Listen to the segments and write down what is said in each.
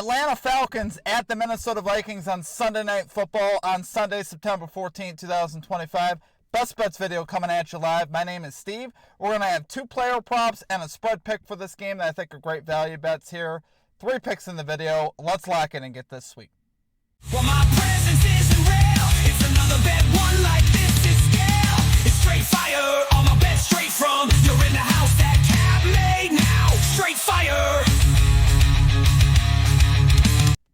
Atlanta Falcons at the Minnesota Vikings on Sunday Night Football on Sunday, September 14, 2025. Best Bets video coming at you live. My name is Steve. We're going to have 2 player props and a spread pick for this game that I think are great value bets here. 3 picks in the video. Let's lock in and get this sweet. Well, my presence isn't real. It's another bad one like this is scale. It's straight fire. All my bets straight from. You're in the house that cat made now. Straight fire.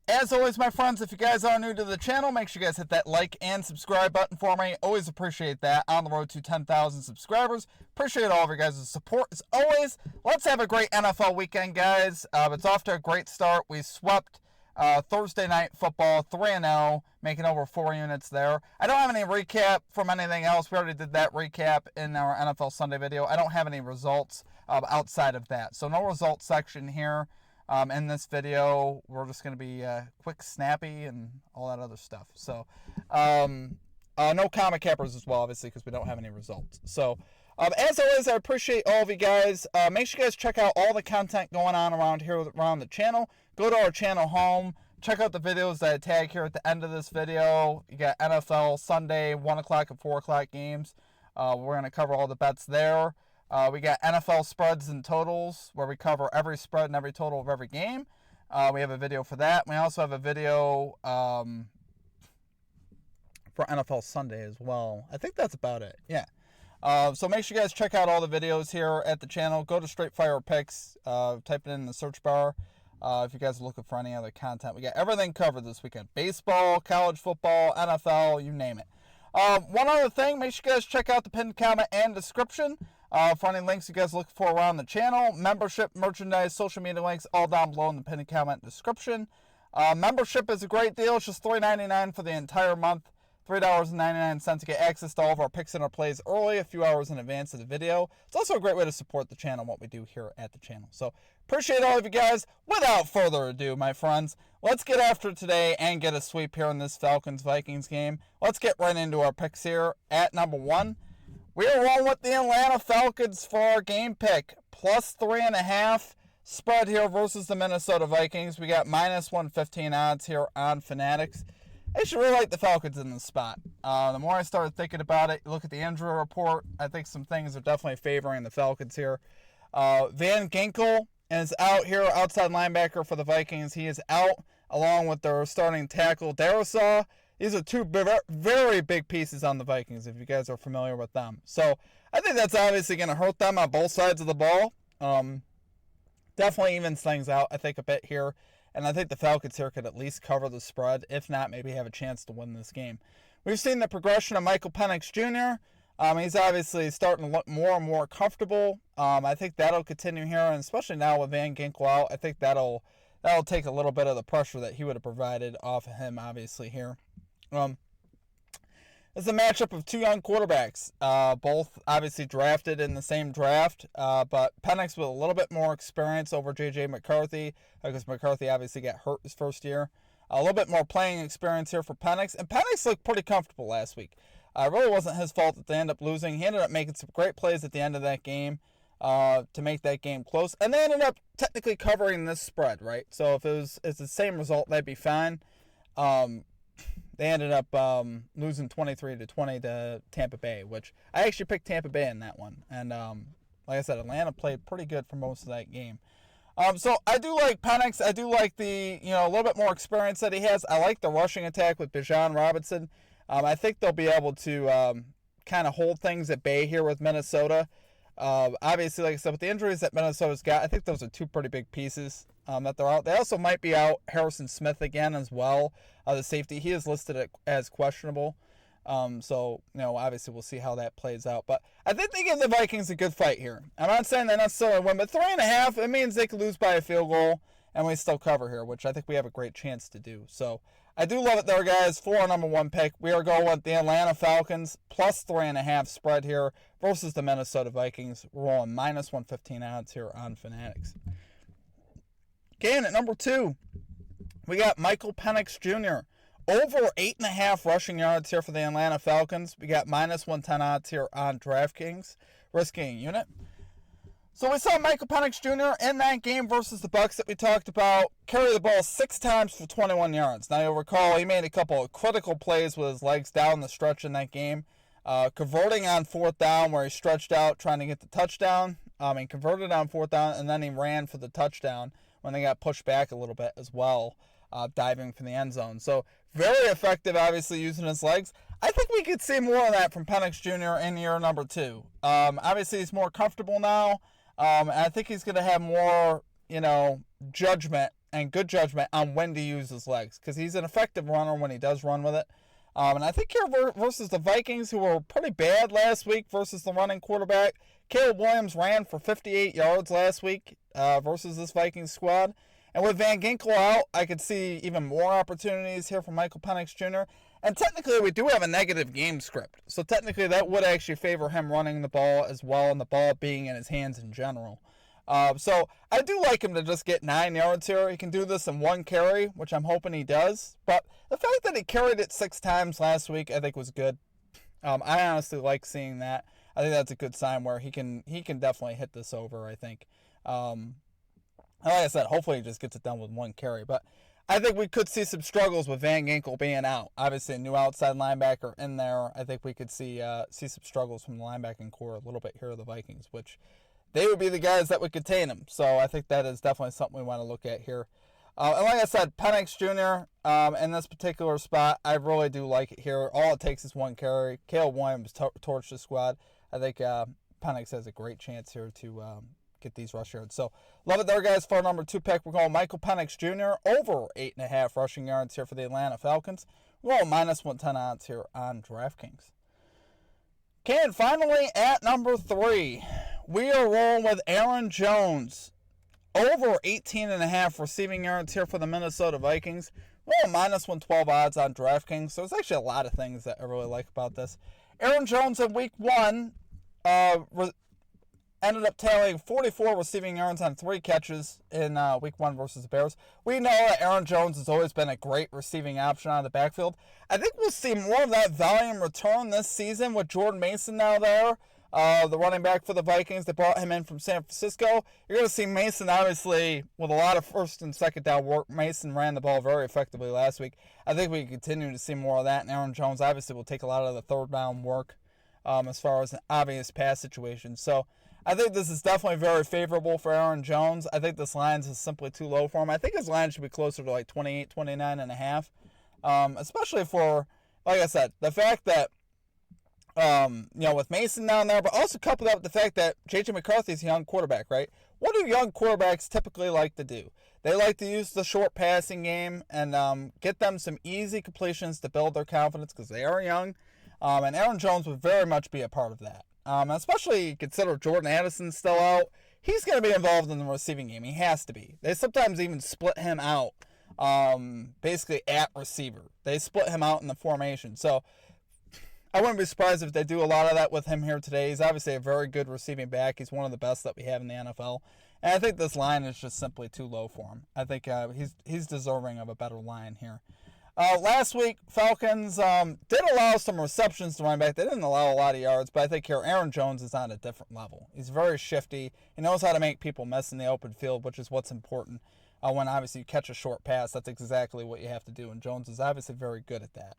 As always, my friends, if you guys are new to the channel, make sure you guys hit that like and subscribe button for me. Always appreciate that. On the road to 10,000 subscribers. Appreciate all of your guys' support as always. Let's have a great NFL weekend, guys. It's off to a great start. We swept Thursday Night Football 3-0, making over 4 units there. I don't have any recap from anything else. We already did that recap in our NFL Sunday video. I don't have any results outside of that. So no results section here. In this video, we're just going to be quick, snappy, and all that other stuff. So, no comic cappers as well, obviously, because we don't have any results. So, as always, I appreciate all of you guys. Make sure you guys check out all the content going on around here, around the channel. Go to our channel home. Check out the videos that I tag here at the end of this video. You got NFL Sunday, 1 o'clock and 4 o'clock games. We're going to cover all the bets there. We got NFL spreads and totals where we cover every spread and every total of every game. We have a video for that. We also have a video for NFL Sunday as well. I think that's about it. Yeah. So make sure you guys check out all the videos here at the channel. Go to Straight Fire Picks. Type it in the search bar if you guys are looking for any other content. We got everything covered this weekend. Baseball, college football, NFL, you name it. One other thing, make sure you guys check out the pinned comment and description. For any links you guys look for around the channel, membership, merchandise, social media links, all down below in the pinned comment description. Membership is a great deal. It's just $3.99 for the entire month, $3.99 to get access to all of our picks and our plays early, a few hours in advance of the video. It's also a great way to support the channel and what we do here at the channel. So appreciate all of you guys. Without further ado, my friends, let's get after it today and get a sweep here in this Falcons-Vikings game. Let's get right into our picks here. At number 1, we are rolling with the Atlanta Falcons for our game pick. Plus 3.5 spread here versus the Minnesota Vikings. We got minus 115 odds here on Fanatics. I should really like the Falcons in this spot. The more I started thinking about it, you look at the injury report, I think some things are definitely favoring the Falcons here. Van Ginkel is out here, outside linebacker for the Vikings. He is out along with their starting tackle, Darisaw. These are 2 very big pieces on the Vikings, if you guys are familiar with them. So I think that's obviously going to hurt them on both sides of the ball. Definitely evens things out, I think, a bit here. And I think the Falcons here could at least cover the spread. If not, maybe have a chance to win this game. We've seen the progression of Michael Penix Jr. He's obviously starting to look more and more comfortable. I think that'll continue here, and especially now with Van Ginkel out, I think that'll take a little bit of the pressure that he would have provided off of him, obviously, here. It's a matchup of 2 young quarterbacks, both obviously drafted in the same draft, but Penix with a little bit more experience over J.J. McCarthy, because McCarthy obviously got hurt his first year. A little bit more playing experience here for Penix, and Penix looked pretty comfortable last week. It really wasn't his fault that they ended up losing. He ended up making some great plays at the end of that game to make that game close, and they ended up technically covering this spread, right? So if it's the same result, that'd be fine. They ended up losing 23-20 to Tampa Bay, which I actually picked Tampa Bay in that one. And like I said, Atlanta played pretty good for most of that game. So I do like Penix. I do like the, a little bit more experience that he has. I like the rushing attack with Bijan Robinson. I think they'll be able to kind of hold things at bay here with Minnesota. Obviously, like I said, with the injuries that Minnesota's got, I think those are 2 pretty big pieces that they're out. They also might be out Harrison Smith again as well, the safety. He is listed as questionable. So, obviously we'll see how that plays out. But I think they give the Vikings a good fight here. I'm not saying they necessarily win, but 3.5, it means they could lose by a field goal, and we still cover here, which I think we have a great chance to do. So I do love it there, guys. For our number 1 pick, we are going with the Atlanta Falcons, plus 3.5 spread here versus the Minnesota Vikings. We're rolling minus 115 odds here on Fanatics. Okay, and at number 2, we got Michael Penix Jr. Over 8.5 rushing yards here for the Atlanta Falcons. We got minus 110 odds here on DraftKings, risking a unit. So we saw Michael Penix Jr. in that game versus the Bucs that we talked about carry the ball 6 times for 21 yards. Now you'll recall he made a couple of critical plays with his legs down the stretch in that game, converting on 4th down where he stretched out trying to get the touchdown. He converted on 4th down, and then he ran for the touchdown when they got pushed back a little bit as well, diving from the end zone. So very effective, obviously, using his legs. I think we could see more of that from Penix Jr. in year number 2. Obviously, he's more comfortable now. And I think he's going to have more, judgment and good judgment on when to use his legs, because he's an effective runner when he does run with it. And I think here versus the Vikings, who were pretty bad last week versus the running quarterback, Caleb Williams ran for 58 yards last week versus this Vikings squad. And with Van Ginkel out, I could see even more opportunities here for Michael Penix Jr. And technically, we do have a negative game script. So technically, that would actually favor him running the ball as well, and the ball being in his hands in general. So I do like him to just get 9 yards here. He can do this in 1 carry, which I'm hoping he does. But the fact that he carried it 6 times last week, I think was good. I honestly like seeing that. I think that's a good sign where he can definitely hit this over, I think. Like I said, hopefully he just gets it done with 1 carry. But I think we could see some struggles with Van Ginkel being out. Obviously, a new outside linebacker in there. I think we could see some struggles from the linebacking core a little bit here of the Vikings, which they would be the guys that would contain him. So I think that is definitely something we want to look at here. And like I said, Penix Jr. In this particular spot, I really do like it here. All it takes is 1 carry. Caleb Williams torched the squad. I think Penix has a great chance here to get these rush yards. So love it there, guys. For our number 2 pick, we're going Michael Penix Jr. over 8.5 rushing yards here for the Atlanta Falcons. We're going -110 odds here on DraftKings. Okay, and finally at number 3, we are rolling with Aaron Jones over 18.5 receiving yards here for the Minnesota Vikings. We're -112 odds on DraftKings. So there's actually a lot of things that I really like about this. Aaron Jones in week 1 ended up tallying 44 receiving yards on 3 catches in week 1 versus the Bears. We know that Aaron Jones has always been a great receiving option out of the backfield. I think we'll see more of that volume return this season with Jordan Mason now there, the running back for the Vikings. They brought him in from San Francisco. You're going to see Mason, obviously, with a lot of first and second down work. Mason ran the ball very effectively last week. I think we continue to see more of that, and Aaron Jones obviously will take a lot of the third down work as far as an obvious pass situation. So I think this is definitely very favorable for Aaron Jones. I think this line is simply too low for him. I think his line should be closer to like 28, 29.5. Especially for, like I said, the fact that, with Mason down there, but also coupled up with the fact that J.J. McCarthy is a young quarterback, right? What do young quarterbacks typically like to do? They like to use the short passing game and get them some easy completions to build their confidence because they are young. And Aaron Jones would very much be a part of that. Especially consider Jordan Addison's still out. He's going to be involved in the receiving game. He has to be. They sometimes even split him out, basically at receiver. They split him out in the formation. So I wouldn't be surprised if they do a lot of that with him here today. He's obviously a very good receiving back. He's one of the best that we have in the NFL. And I think this line is just simply too low for him. I think he's deserving of a better line here. Last week, Falcons did allow some receptions to running back. They didn't allow a lot of yards, but I think here Aaron Jones is on a different level. He's very shifty. He knows how to make people miss in the open field, which is what's important. When obviously you catch a short pass, that's exactly what you have to do, and Jones is obviously very good at that.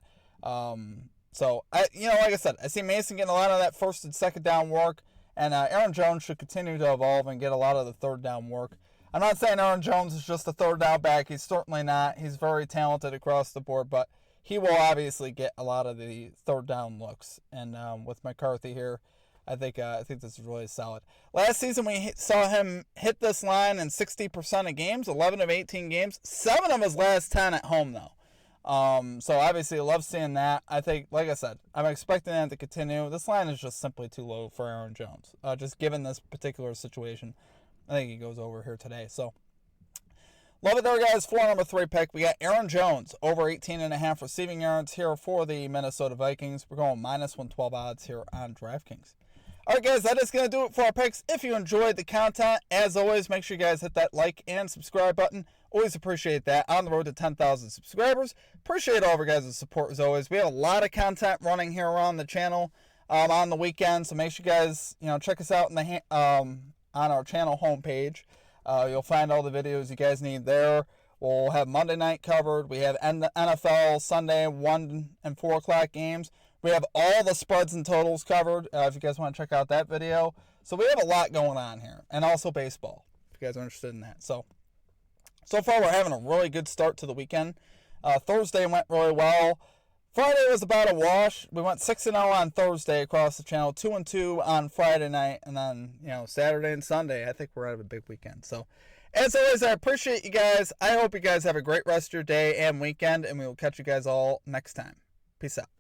So, like I said, I see Mason getting a lot of that first and second down work, and Aaron Jones should continue to evolve and get a lot of the third down work. I'm not saying Aaron Jones is just a third down back. He's certainly not. He's very talented across the board, but he will obviously get a lot of the third down looks. And with McCarthy here, I think this is really solid. Last season, we saw him hit this line in 60% of games, 11 of 18 games, 7 of his last 10 at home, though. So obviously, I love seeing that. I think, like I said, I'm expecting that to continue. This line is just simply too low for Aaron Jones, just given this particular situation. I think he goes over here today. So, love it there, guys. For number 3 pick, we got Aaron Jones over 18.5 receiving yards here for the Minnesota Vikings. We're going -112 odds here on DraftKings. All right, guys, that is going to do it for our picks. If you enjoyed the content, as always, make sure you guys hit that like and subscribe button. Always appreciate that. On the road to 10,000 subscribers. Appreciate all of your guys' support, as always. We have a lot of content running here around the channel on the weekend, so make sure you guys check us out in the on our channel homepage. You'll find all the videos you guys need there. We'll have Monday night covered. We have NFL Sunday 1 and 4 o'clock games. We have all the spreads and totals covered if you guys want to check out that video. So we have a lot going on here. And also baseball, if you guys are interested in that. So far we're having a really good start to the weekend. Thursday went really well. Friday was about a wash. We went 6-0 on Thursday across the channel, 2-2 on Friday night, and then, Saturday and Sunday, I think we're having a big weekend. So, as always, I appreciate you guys. I hope you guys have a great rest of your day and weekend, and we will catch you guys all next time. Peace out.